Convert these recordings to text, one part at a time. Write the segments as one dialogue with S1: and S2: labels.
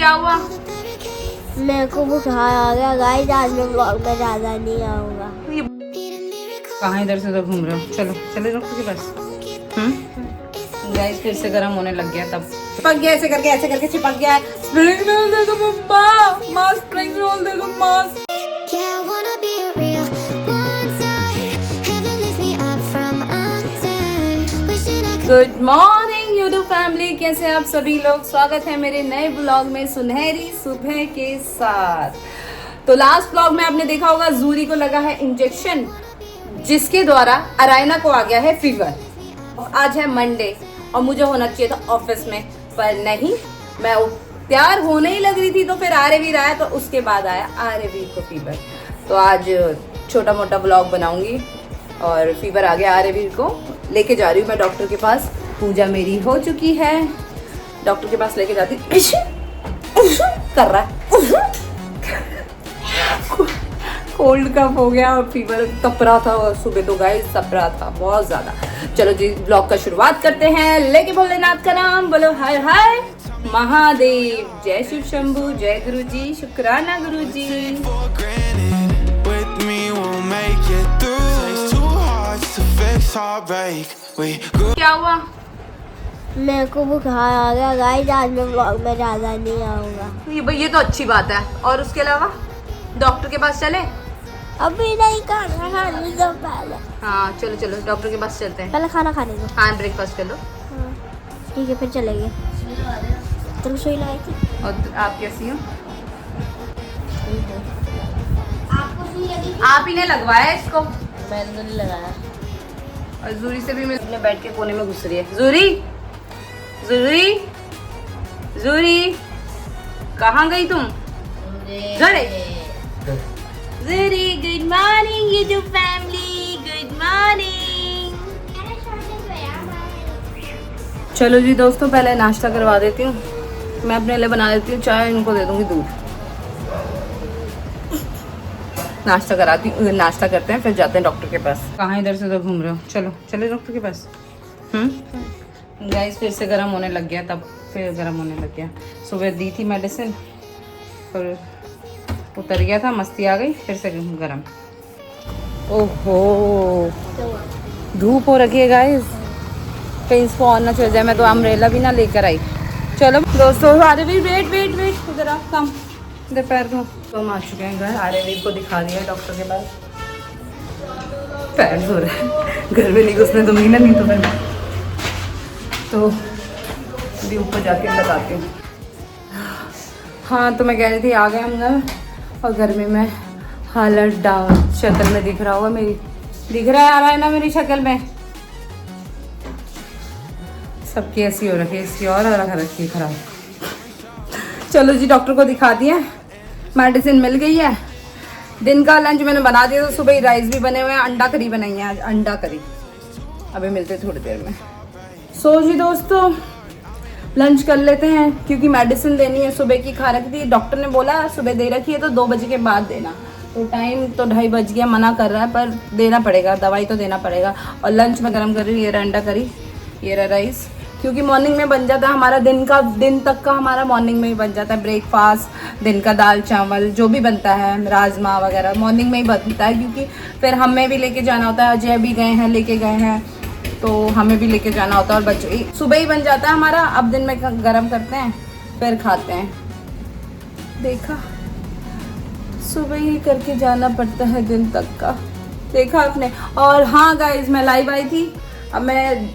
S1: क्या हुआ?
S2: मेरे को बुखार आ गया गाइस, आज मैं व्लॉग में ज़्यादा नहीं आऊँगा।
S1: कहाँ इधर से उधर घूम रहे हो? चलो चले डॉक्टर के पास। गाइस फिर से गर्म होने लग गया, तब चिपक गया, ऐसे करके चिपक गया। स्प्रिंग रोल दे दो मम्मा, माँ स्प्रिंग रोल दे दो माँ। गुड मॉर्निंग यूट्यूब फैमिली, कैसे आप सभी लोग? स्वागत है मेरे नए ब्लॉग में सुनहरी सुबह के साथ। तो लास्ट ब्लॉग में आपने देखा होगा जूरी को लगा है इंजेक्शन, जिसके द्वारा अरायना को आ गया है फीवर। आज है मंडे और मुझे होना चाहिए था ऑफिस में, पर नहीं, मैं तैयार होने ही लग रही थी तो फिर आर्यवीर आया, तो उसके बाद आया आर्यवीर को फीवर। तो आज छोटा मोटा ब्लॉग बनाऊंगी और फीवर आ गया आर्यवीर को, लेके जा रही हूँ मैं डॉक्टर के पास। पूजा मेरी हो चुकी है, डॉक्टर के पास लेके जाती। कर रहा है कोल्ड कफ हो गया और फीवर तप रहा था, और सुबह तो गाइस तप रहा था बहुत ज्यादा। चलो जी ब्लॉग का शुरुआत करते हैं। लेके भोलेनाथ का नाम बोलो, हर हर महादेव, जय शिव शंभू, जय गुरु जी, शुक्राना गुरु जी। क्या हुआ?
S2: मेरे को बुखार आ गया गाइस, आज मैं व्लॉग में ज़्यादा नहीं आऊँगा।
S1: ये तो अच्छी बात है। और उसके अलावा डॉक्टर के पास चले?
S2: अभी नहीं, खाना खाने दो पहले।
S1: हाँ चलो चलो डॉक्टर के पास चलते हैं।
S2: पहले खाना खाने दो।
S1: हाँ ब्रेकफास्ट कर लो।
S2: ठीक है फिर चलेंगे। तुम सुई लगाई थी?
S1: और आप कैसी हो?
S2: आपको सुई लगी?
S1: आप ही ने लगवाया इसको?
S2: मैंने तो नहीं लगाया।
S1: और जूरी से भी मैं बैठ के कोने में घुस रही है। जूरी जूरी जूरी, कहाँ गई तुम? Juri good morning YouTube family, good morning. चलो जी दोस्तों, पहले नाश्ता करवा देती हूँ। मैं अपने लिए बना देती हूँ चाय, इनको दे दूंगी दूध। नाश्ता कराती हूँ, नाश्ता करते हैं फिर जाते हैं डॉक्टर के पास। कहाँ इधर से उधर घूम रहे हो? चलो चले डॉक्टर के पास। गाइस फिर से गर्म होने लग गया, तब फिर गर्म होने लग गया। सुबह दी थी मेडिसिन, फिर उतर गया था, मस्ती आ गई, फिर से गर्म। ओहो धूप हो रखी है गाइस, कहीं इसको ऑन ना चल जाए। मैं तो अम्ब्रेला भी ना लेकर आई। चलो दोस्तों, आर्यवीर वेट वेट वेट, इधर आ, कम दोपहर को तो हम आ चुके हैं घर। आर्यवीर को दिखा दिया डॉक्टर के पास। पैर धो रहा है, घर में नहीं घुसने दूंगी ना, नहीं तो मैं तो अभी ऊपर जाके बताती हूँ। हाँ तो मैं कह रही थी आ गए हम घर, और घर में मैं हालत डाउन शक्ल में दिख रहा होगा मेरी, दिख रहा है ना मेरी शक्ल में? सबकी ऐसी हो रखी है, इसकी और रखी है खराब। चलो जी डॉक्टर को दिखा दिया, मेडिसिन मिल गई है। दिन का लंच मैंने बना दिया, तो सुबह ही राइस भी बने हुए हैं, अंडा करी बनाई है आज, अंडा करी। अभी मिलते थोड़ी देर में। सो जी दोस्तों लंच कर लेते हैं, क्योंकि मेडिसिन देनी है, सुबह की खा रखी थी। डॉक्टर ने बोला सुबह दे रखी है तो 2 बजे के बाद देना, तो टाइम तो 2:30 बज गया, मना कर रहा है पर देना पड़ेगा, दवाई तो देना पड़ेगा। और लंच में गर्म कर रही हूँ, ये रहा अंडा करी, ये रहा राइस, क्योंकि मॉर्निंग में बन जाता है हमारा दिन तक का हमारा मॉर्निंग में ही बन जाता है। ब्रेकफास्ट दिन का, दाल चावल जो भी बनता है, राजमा वगैरह मॉर्निंग में ही बनता है, क्योंकि फिर हमें भी लेके जाना होता है। अजय भी गए हैं, लेके गए हैं, तो हमें भी लेके जाना होता है, और बच्चे सुबह ही बन जाता है हमारा। अब दिन में गरम करते हैं फिर खाते हैं। देखा, सुबह ही करके जाना पड़ता है दिन तक का, देखा आपने। और हाँ गाइज, मैं लाइव आई थी, अब मैं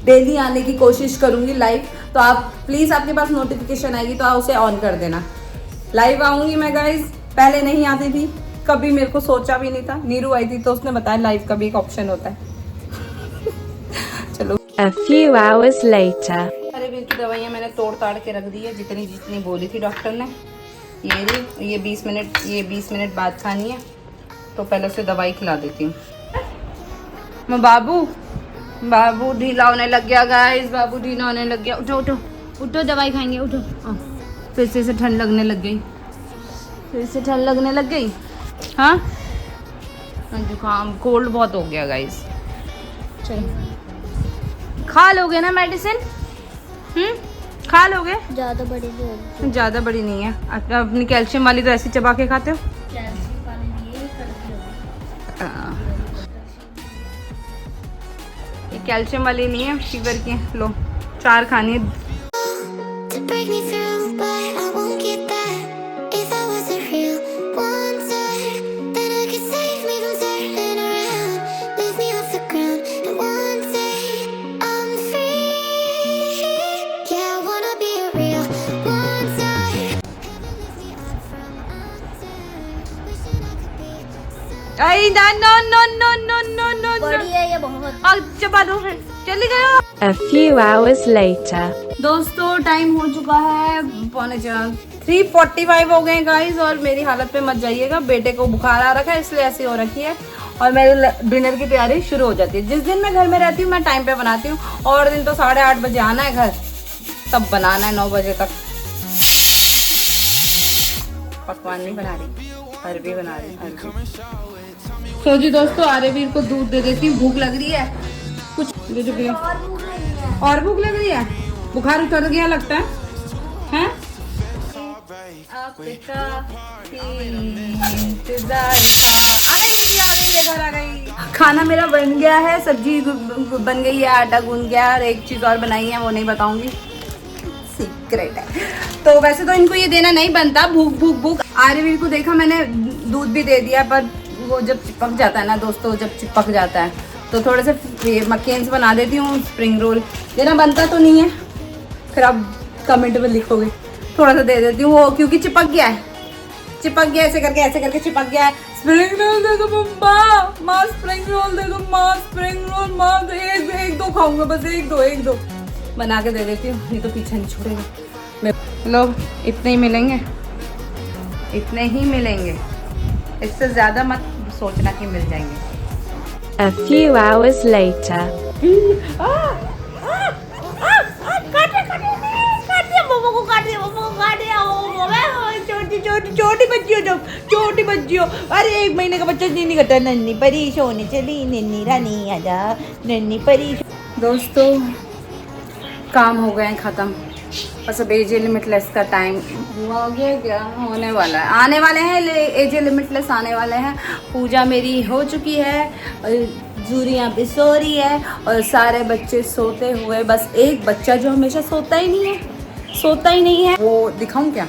S1: डेली आने की कोशिश करूंगी लाइव, तो आप प्लीज़, आपके पास नोटिफिकेशन आएगी तो आप उसे ऑन कर देना। लाइव आऊँगी मैं गाइज, पहले नहीं आती थी कभी, मेरे को सोचा भी नहीं था। नीरू आई थी तो उसने बताया लाइव का भी एक ऑप्शन होता है। चलो
S3: A few hours later.
S1: Aryaveer की दवाइयाँ मैंने तोड़ ताड़ के रख दी है, जितनी जितनी बोली थी डॉक्टर ने। ये 20 मिनट बाद खानी है, तो पहले से दवाई खिला देती हूँ। मैं बाबू ढीला होने लग गया गाइस, बाबू ढीला होने लग गया। उठो उठो उठो, दवाई खाएंगे, उठो। फिर से ठंड लगने लग गई, हाँ जुकाम कोल्ड बहुत हो गया गाइस। चलो खा लोगे ना मेडिसिन? खा लोगे?
S2: ज्यादा बड़ी नहीं होती।
S1: ज़्यादा बड़ी नहीं है। अपनी कैल्शियम वाली तो ऐसे चबा के खाते हो।
S2: कैल्शियम वाली नहीं है, कड़की होगी।
S1: हाँ। ये कैल्शियम वाली नहीं है, फीवर की है। लो 4 खानी है।
S4: To break me through, but I won't get that. If I wasn't real, one day, then I could save me from turning around, lift me off the ground, and one day I'm free. Yeah, I wanna be a real one day. Heaven lifts me up from under, wishing I could be.
S1: आई ना no no no no no no
S2: बड़ी है ये बहुत।
S1: अब चबा दो फिर। चली गयो।
S3: A few hours later.
S1: दोस्तों टाइम हो चुका है 3:45 हो गए गाइस, और मेरी हालत पे मत जाइएगा। बेटे को बुखार आ रखा है इसलिए ऐसी हो रखी है, और मेरे डिनर की तैयारी शुरू हो जाती है। जिस दिन मैं घर में रहती हूँ मैं टाइम पे बनाती हूँ, और दिन तो 8:30 बजे आना है घर, तब बनाना है 9 बजे तक। पकवान नहीं बना रही, अरबी बना रही अरबी। तो जी दोस्तों आर्यवीर को दूध दे देती हूँ, भूख लग रही है कुछ। दे दो भैया। और भूख लग रही है? बुखार उतर गया लगता है, हैं? आपका इंतजार था। आ गई घर आ गई। खाना मेरा बन गया है, सब्जी बन गई है, आटा गूंद गया, और एक चीज़ और बनाई है वो नहीं बताऊंगी, सीक्रेट है। तो वैसे तो इनको ये देना नहीं बनता, भूख भूख भूख। आर्यवीर को देखा मैंने, दूध भी दे दिया, पर वो जब चिपक जाता है ना दोस्तों, जब चिपक जाता है तो थोड़े से मक्केन्स बना देती हूँ, स्प्रिंग रोल देना बनता तो नहीं है, फिर आप कमेंट में लिखोगे। थोड़ा सा दे देती हूँ वो, क्योंकि चिपक गया है, चिपक गया, ऐसे करके चिपक गया है। स्प्रिंग रोल दे दो मम्मा, माँ स्प्रिंग रोल दे दो, माँ स्प्रिंग रोल, माँ एक दो खाऊंगा बस, एक दो बना के दे देती हूँ, नहीं तो पीछे नहीं छोड़ेगा। लोग इतने ही मिलेंगे, इतने ही मिलेंगे, इससे ज़्यादा मत सोचना कि मिल जाएंगे।
S3: A few hours later.
S5: छोटी बच्चियों, अरे 1 महीने का बच्चा नहीं करता। नन्ही परी सोने चली, नन्ही रानी आजा, नन्ही परी।
S1: दोस्तों काम हो गए ख़त्म, बस अब एजे लिमिटलेस का टाइम हो गया, क्या होने वाला है, आने वाले हैं एजे लिमिटलेस आने वाले हैं। पूजा मेरी हो चुकी है, जूरियाँ भी सो रही है, और सारे बच्चे सोते हुए, बस एक बच्चा जो हमेशा सोता ही नहीं है, वो दिखाऊं क्या?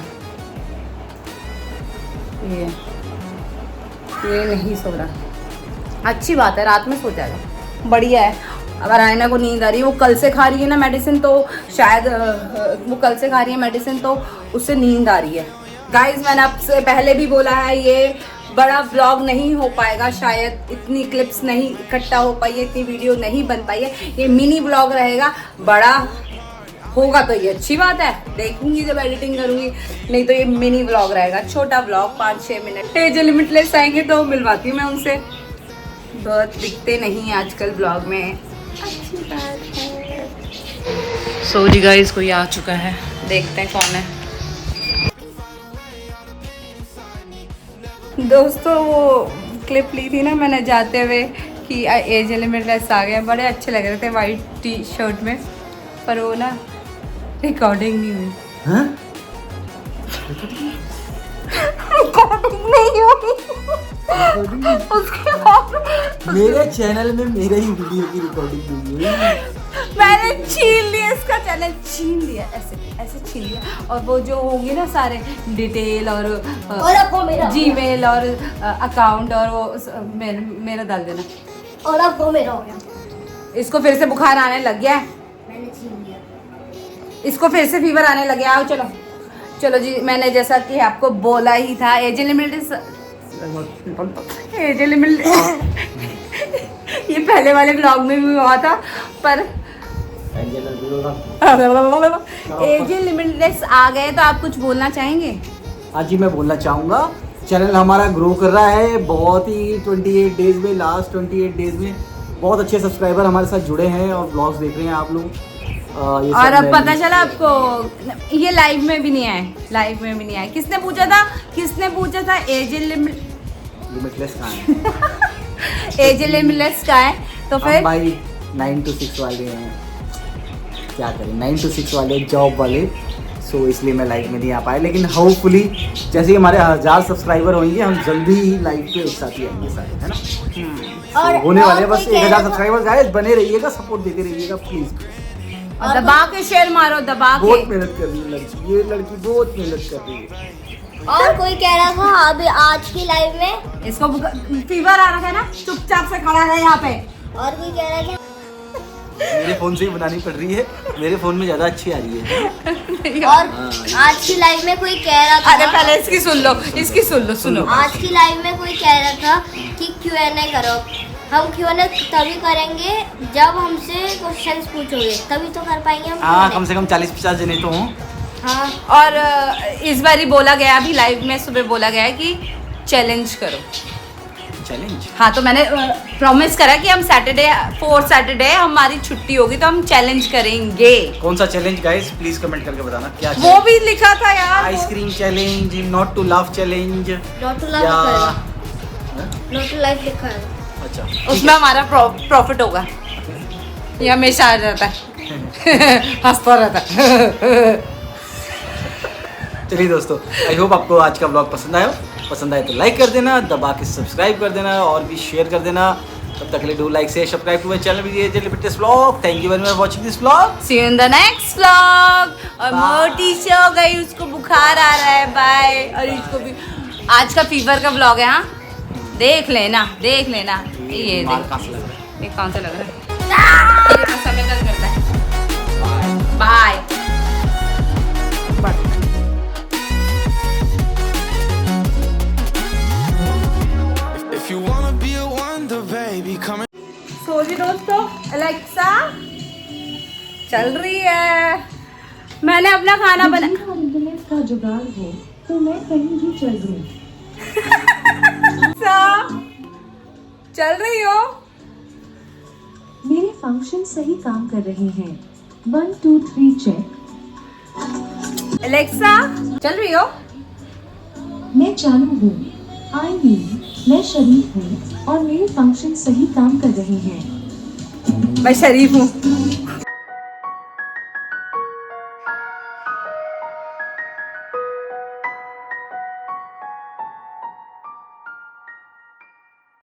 S1: ये नहीं सो रहा। अच्छी बात है, रात में सो जाएगा, बढ़िया है। अगर आयना को नींद आ रही है, वो कल से खा रही है ना मेडिसिन, तो शायद वो कल से खा रही है मेडिसिन, तो उससे नींद आ रही है। गाइस मैंने आपसे पहले भी बोला है, ये बड़ा व्लॉग नहीं हो पाएगा शायद, इतनी क्लिप्स नहीं इकट्ठा हो पाई है, इतनी वीडियो नहीं बन पाई है, ये मिनी व्लॉग रहेगा। बड़ा होगा तो ये अच्छी बात है, देखूंगी जब एडिटिंग करूंगी, नहीं तो ये मिनी व्लॉग रहेगा, छोटा व्लॉग 5-6 मिनट। एज लिमिटलेस आएंगे तो मिलवाती हूँ मैं उनसे, बहुत दिखते नहीं आजकल व्लॉग में, अच्छी बात है। सो जी गाइस कोई आ चुका है, देखते हैं कौन है। दोस्तों वो क्लिप ली थी ना मैंने जाते हुए कि एज लिमिटलेस आ गए, बड़े अच्छे लग रहे थे वाइट टी शर्ट में, पर वो ना रिकॉर्डिंग नहीं हुई।
S6: हाँ?
S1: रिकॉर्डिंग नहीं हुई उसके बाद
S6: मेरे चैनल में मेरे ही वीडियो की रिकॉर्डिंग हुई है।
S1: मैंने छीन लिया, इसका चैनल छीन लिया, ऐसे छीन लिया, और वो जो होंगे ना सारे डिटेल और
S2: आपको मेरा
S1: जीमेल और अकाउंट और वो मेरा डाल देना।
S2: और आपको मेरा हो गया।
S1: इसको फिर से बुखार आने लग गया है,
S2: मैंने छीन लिया।
S1: इसको फिर से फीवर आने लग गया। आओ चलो चलो जी, मैंने जैसा कि आपको बोला ही था, एज लिमिट ये पहले वाले ब्लॉग में भी हुआ था, पर एज लिमिटलेस आ गए, तो आप कुछ बोलना चाहेंगे?
S6: आज ही मैं बोलना चाहूँगा, चैनल हमारा ग्रो कर रहा है बहुत ही, 28 डेज में, लास्ट 28 डेज में बहुत अच्छे सब्सक्राइबर हमारे साथ जुड़े हैं और ब्लॉग्स देख रहे हैं आप लोग।
S1: और अब पता चला आपको, ये लाइव में भी नहीं आए, किसने पूछा था एज
S6: लिमिटलेस कहाँ है?
S1: एज लिमिटलेस का है, तो फिर
S6: भाई 9 to 6 वाले हैं। क्या करें, 9 to 6 वाले जॉब वाले, सो इसलिए मैं लाइव में नहीं आ पाया। लेकिन होपफुली जैसे ही हमारे 1000 सब्सक्राइबर होंगे हम जल्दी ही लाइव पे एक साथ ही आएंगे सारे, है ना।
S2: और
S6: होने वाले हैं बस
S2: कोई कह
S6: 1000
S2: रहा था-
S6: सब्सक्राइबर। गाइस बने रहिएगा, सपोर्ट देते रहिएगा प्लीज।
S1: और दबा के शेयर मारो, दबा के।
S6: बहुत मेहनत कर रही है लड़की, ये लड़की बहुत मेहनत कर रही है।
S2: और कोई कह रहा था अभी आज की लाइव में,
S1: इसको फीवर आ रहा था ना, चुपचाप से खड़ा रहे यहाँ पे।
S2: और कोई कह रहा था
S6: मेरे फोन से ही बनानी पड़ रही है, मेरे फोन में ज्यादा अच्छी आ रही है।
S2: और आज की लाइव में कोई कह रहा था,
S1: अरे पहले इसकी सुन लो, इसकी सुन लो, सुनो।
S2: आज की लाइव में कोई कह रहा था कि Q&A करो। हम Q&A तभी करेंगे जब हमसे क्वेश्चंस पूछोगे, तभी तो कर पाएंगे हम
S6: हाँ,
S2: Q&A।
S6: कम से कम 40-50 जने तो हों।
S2: हाँ,
S1: और इस बार ही बोला गया, अभी लाइव में सुबह बोला गया है कि चैलेंज करो।
S6: चैलेंज?
S1: हाँ, तो मैंने प्रॉमिस करा कि हम सैटरडे 4 सैटरडे हमारी छुट्टी होगी तो हम चैलेंज करेंगे।
S6: कौन सा चैलेंज गाइस, प्लीज कमेंट करके बताना क्या।
S1: वो भी लिखा था यार।
S6: Ice cream challenge, not to laugh challenge,
S2: not to live
S6: या
S2: नॉट टू लाइव लिखा है।
S6: अच्छा ठीक
S1: उसमें हमारा प्रॉफिट होगा। ये हमेशा आ जाता है हंसता रहता है।
S6: चलिए दोस्तों, आई होप आपको आज का ब्लॉग पसंद आया। पसंद आए तो लाइक कर देना, दबा के सब्सक्राइब कर देना और भी शेयर कर देना। तब तक के लिए डू लाइक से subscribe to my channel video blog. Thank you very much for watching this blog.
S1: See you in the next vlog. और
S6: Bye.
S1: मोटी से हो गई, उसको बुखार आ रहा है। बाय। और इसको भी आज का फीवर का व्लॉग है। हाँ, देख लेना, देख लेना। ये
S6: मार
S1: देख,
S6: कहाँ से लग रहा है?
S1: ये कौन सा लग रहा है? ये समय दर्द करता है। Bye.
S7: If you wanna be a wonder, baby, come and
S1: so जी दोस्तों, अलेक्सा चल रही है। मैंने अपना खाना बना।
S8: इंटरनेट का जुगाड़ हो तो मैं कहीं भी चल दूँ।
S1: अलेक्सा चल रही हो?
S8: मेरे फंक्शन सही काम कर रहे हैं। 1 2 3 चेक।
S1: अलेक्सा चल रही हो?
S8: मैं चालू हूँ। आई मीन मैं शरीफ हूँ और मेरे फंक्शन सही काम कर रहे हैं।
S1: मैं शरीफ हूँ।